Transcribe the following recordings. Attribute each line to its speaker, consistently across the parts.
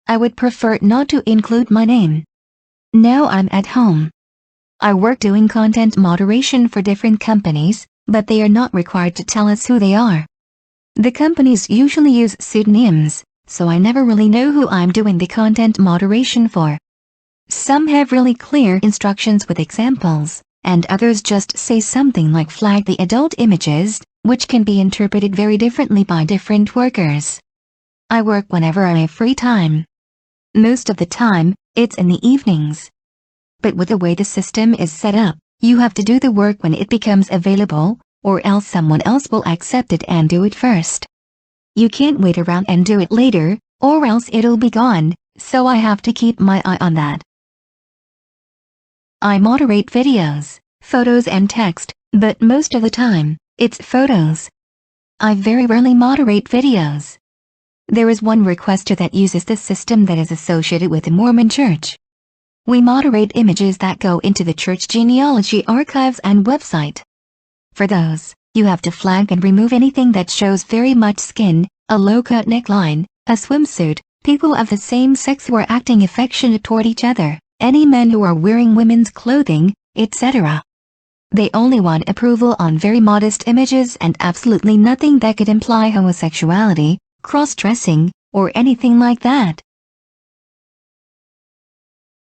Speaker 1: I would prefer not to include my name. Now I'm at home. I work doing content moderation for different companies, but they are not required to tell us who they are. The companies usually use pseudonyms, so I never really know who I'm doing the content moderation for. Some have really clear instructions with examples, and others just say something like flag the adult images, which can be interpreted very differently by different workers. I work whenever I have free time. Most of the time, it's in the evenings. But with the way the system is set up, you have to do the work when it becomes available, or else someone else will accept it and do it first. You can't wait around and do it later, or else it'll be gone, so I have to keep my eye on that. I moderate videos, photos and text, but most of the time, it's photos. I very rarely moderate videos. There is one requester that uses the system that is associated with the Mormon Church. We moderate images that go into the church genealogy archives and website. For those, you have to flag and remove anything that shows very much skin, a low-cut neckline, a swimsuit, people of the same sex who are acting affectionate toward each other, any men who are wearing women's clothing, etc. They only want approval on very modest images and absolutely nothing that could imply homosexuality, cross-dressing, or anything like that.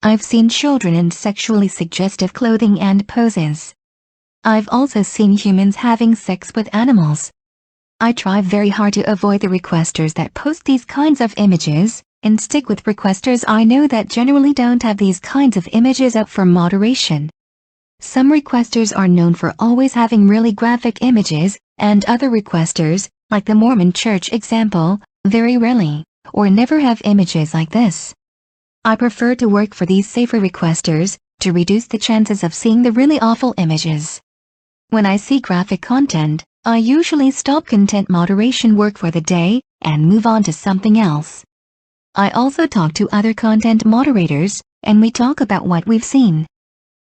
Speaker 1: I've seen children in sexually suggestive clothing and poses. I've also seen humans having sex with animals. I try very hard to avoid the requesters that post these kinds of images, and stick with requesters I know that generally don't have these kinds of images up for moderation. Some requesters are known for always having really graphic images, and other requesters, like the Mormon Church example, very rarely, or never have images like this. I prefer to work for these safer requesters, to reduce the chances of seeing the really awful images. When I see graphic content, I usually stop content moderation work for the day, and move on to something else. I also talk to other content moderators, and we talk about what we've seen.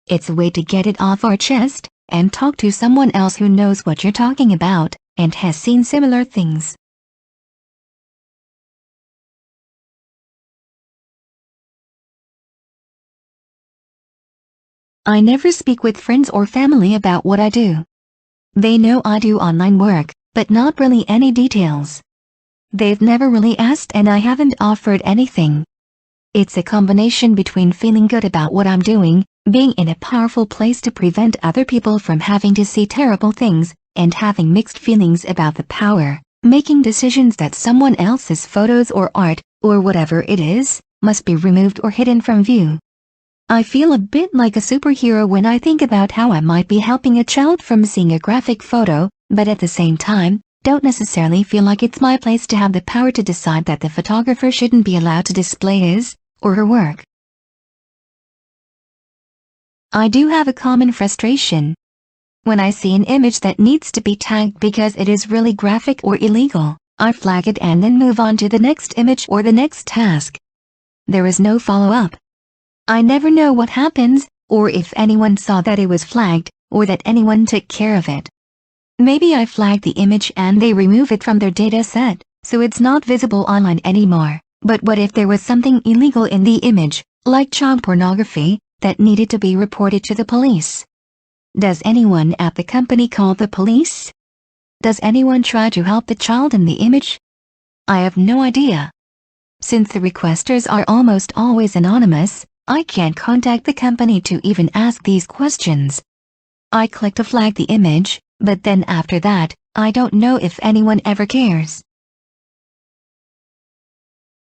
Speaker 1: It's a way to get it off our chest, and talk to someone else who knows what you're talking about, and has seen similar things. I never speak with friends or family about what I do. They know I do online work, but not really any details. They've never really asked and I haven't offered anything. It's a combination between feeling good about what I'm doing, being in a powerful place to prevent other people from having to see terrible things, and having mixed feelings about the power, making decisions that someone else's photos or art, or whatever it is, must be removed or hidden from view. I feel a bit like a superhero when I think about how I might be helping a child from seeing a graphic photo, but at the same time, don't necessarily feel like it's my place to have the power to decide that the photographer shouldn't be allowed to display his or her work. I do have a common frustration. When I see an image that needs to be tagged because it is really graphic or illegal, I flag it and then move on to the next image or the next task. There is no follow-up. I never know what happens, or if anyone saw that it was flagged, or that anyone took care of it. Maybe I flagged the image and they remove it from their data set, so it's not visible online anymore. But what if there was something illegal in the image, like child pornography, that needed to be reported to the police? Does anyone at the company call the police? Does anyone try to help the child in the image? I have no idea. Since the requesters are almost always anonymous, I can't contact the company to even ask these questions. I click to flag the image, but then after that, I don't know if anyone ever cares.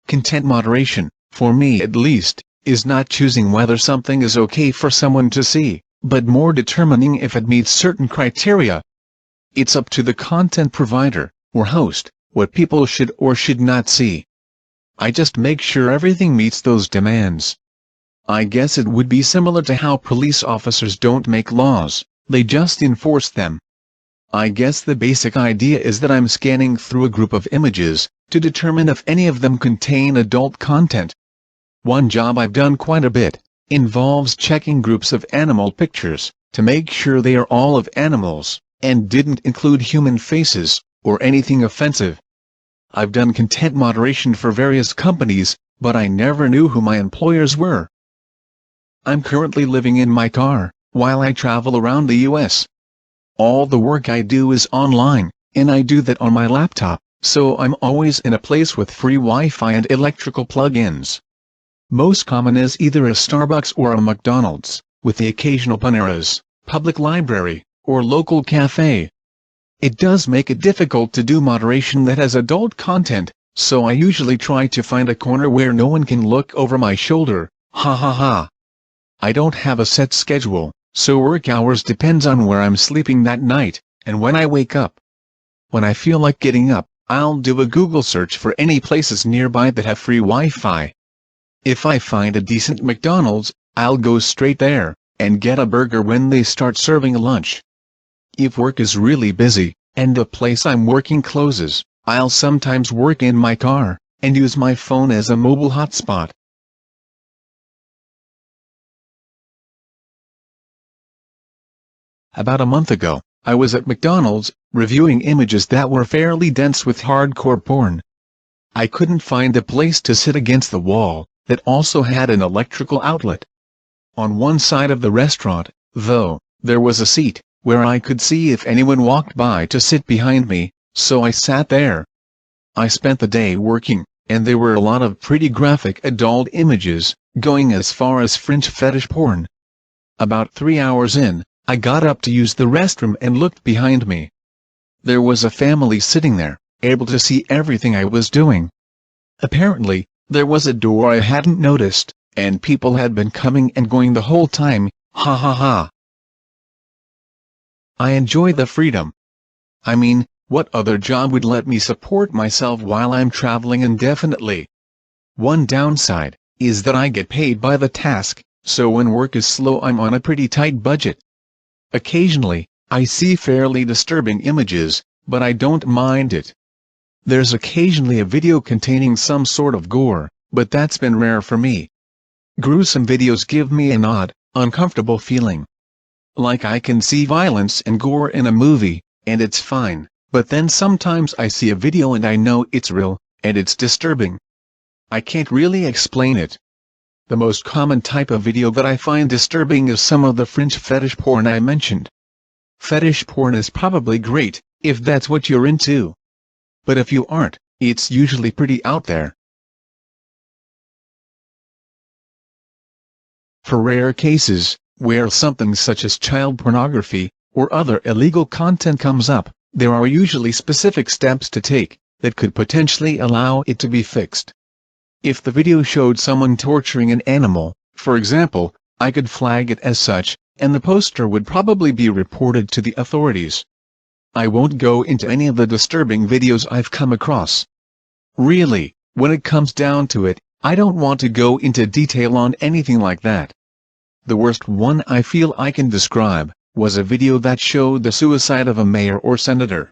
Speaker 2: Content moderation, for me at least, is not choosing whether something is okay for someone to see, but more determining if it meets certain criteria. It's up to the content provider, or host, what people should or should not see. I just make sure everything meets those demands. I guess it would be similar to how police officers don't make laws, they just enforce them. I guess the basic idea is that I'm scanning through a group of images, to determine if any of them contain adult content. One job I've done quite a bit, involves checking groups of animal pictures, to make sure they are all of animals, and didn't include human faces, or anything offensive. I've done content moderation for various companies, but I never knew who my employers were. I'm currently living in my car, while I travel around the US. All the work I do is online, and I do that on my laptop, so I'm always in a place with free Wi-Fi and electrical plug-ins. Most common is either a Starbucks or a McDonald's, with the occasional Panera's, public library, or local cafe. It does make it difficult to do moderation that has adult content, so I usually try to find a corner where no one can look over my shoulder, ha ha ha. I don't have a set schedule, so work hours depends on where I'm sleeping that night, and when I wake up. When I feel like getting up, I'll do a Google search for any places nearby that have free Wi-Fi. If I find a decent McDonald's, I'll go straight there, and get a burger when they start serving lunch. If work is really busy, and the place I'm working closes, I'll sometimes work in my car, and use my phone as a mobile hotspot. About a month ago, I was at McDonald's, reviewing images that were fairly dense with hardcore porn. I couldn't find a place to sit against the wall, that also had an electrical outlet. On one side of the restaurant, though, there was a seat, where I could see if anyone walked by to sit behind me, so I sat there. I spent the day working, and there were a lot of pretty graphic adult images, going as far as French fetish porn. About 3 hours in, I got up to use the restroom and looked behind me. There was a family sitting there, able to see everything I was doing. Apparently, there was a door I hadn't noticed, and people had been coming and going the whole time, ha ha ha. I enjoy the freedom. I mean, what other job would let me support myself while I'm traveling indefinitely? One downside is that I get paid by the task, so when work is slow I'm on a pretty tight budget. Occasionally, I see fairly disturbing images, but I don't mind it. There's occasionally a video containing some sort of gore, but that's been rare for me. Gruesome videos give me an odd, uncomfortable feeling. Like I can see violence and gore in a movie, and it's fine, but then sometimes I see a video and I know it's real, and it's disturbing. I can't really explain it. The most common type of video that I find disturbing is some of the French fetish porn I mentioned. Fetish porn is probably great, if that's what you're into. But if you aren't, it's usually pretty out there. For rare cases, where something such as child pornography, or other illegal content comes up, there are usually specific steps to take, that could potentially allow it to be fixed. If the video showed someone torturing an animal, for example, I could flag it as such, and the poster would probably be reported to the authorities. I won't go into any of the disturbing videos I've come across. Really, when it comes down to it, I don't want to go into detail on anything like that. The worst one I feel I can describe was a video that showed the suicide of a mayor or senator.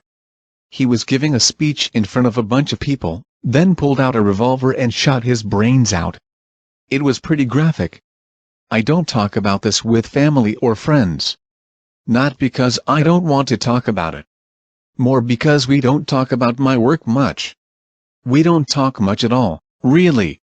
Speaker 2: He was giving a speech in front of a bunch of people, then pulled out a revolver and shot his brains out. It was pretty graphic. I don't talk about this with family or friends. Not because I don't want to talk about it. More because we don't talk about my work much. We don't talk much at all, really.